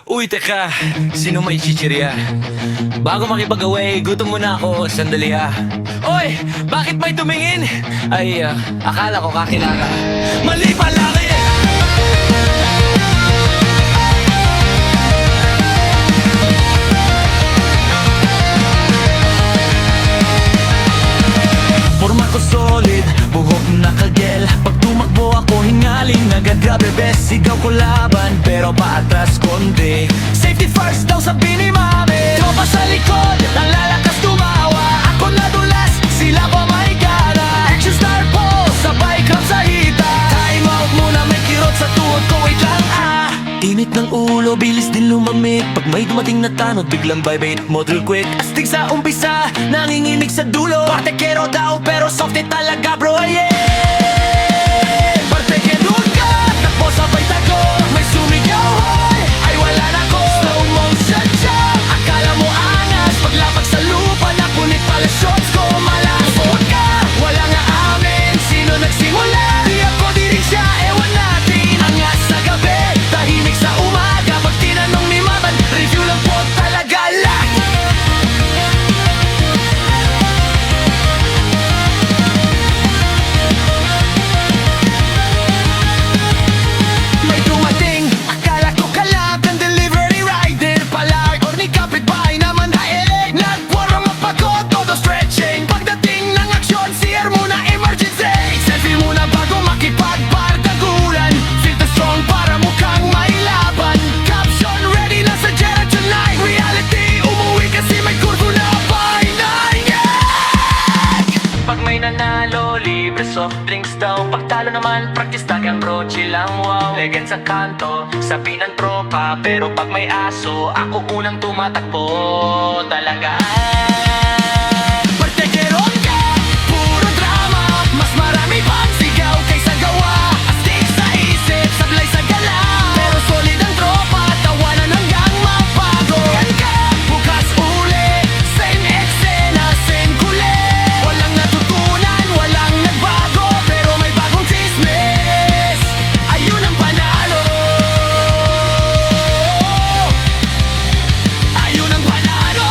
Uy, teka, sino may chichirya? Bago makipag-away, gutom muna ako, sandali ha. Oy, bakit may tumingin? Ay, akala ko kakilala. Mali pala kayo! Forma ko solid, buhok na kagel. Pag tumakbo ako, hingaling agad. Grabe best, sigaw ko laban, pero paatras konti. Safety first daw sabi ni mami. Tropa sa likod, ang lalakas tumawa. Ako nadulas, sila pa may gana. Action star pose, sabay crowd sa hita. Time out muna, may kirot sa tuhod ko, wait lang Init ng ulo, bilis din lumamig. Pag may dumating na tanod, biglang vibrate mode real quick. Astig sa umpisa, nanginginig sa dulo. Partekero daw, pero softy talaga bro, yeah. Partekero ka, takbo sabay tago. May sumigaw, hoy, ay wala na ko. Slow motion siya, akala mo angas. Paglapag sa lupa, napunit pala shots ko. Malasot ka, wala nga amin. Sino nagsimula? Di ako, di rin siya, ewan natin. Angas sa gabi, tahimik sa umaga. Pag tinanong ni Maman, review lang po talaga lang. May dumating, akala ko kalab ng delivery rider pala, or ni kapitbahay naman daig. Nagwarang mapagod, todo stretching. Pagdating ng aksyon, CR muna emergency. Selfie muna bago makipagbardagulan. Feel the strong para mukhang may laban. Caption ready na sa Jera tonight. Reality, umuwi kasi may kurbo na pahinayag. Pag may nanalo, libre soft drinks daw. Pagtalo naman, practice tag ang bro, chill lang wow. Legend sa kanto, sabi ng tropa. Pero pag may aso, ako unang tumatakbo talaga. Partekeron ka, puro drama. Mas marami pang sigaw kaysa gawa. Astig sa isip, sablay sa gala. Pero solid ang tropa, tawanan hanggang mapago. Yan ka, bukas uli, same eksena, same kulit. Walang natutunan, walang nagbago, pero may bagong chismis. Ayun ang panalo. Ayun ang panalo.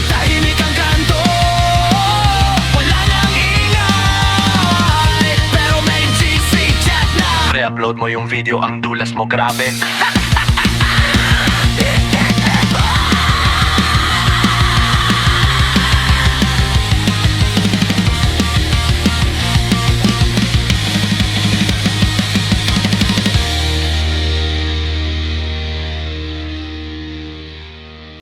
Tahimik ang kanto, wala nang ingay, pero may GC chat na. Re-upload mo yung video, ang dulas mo grabe.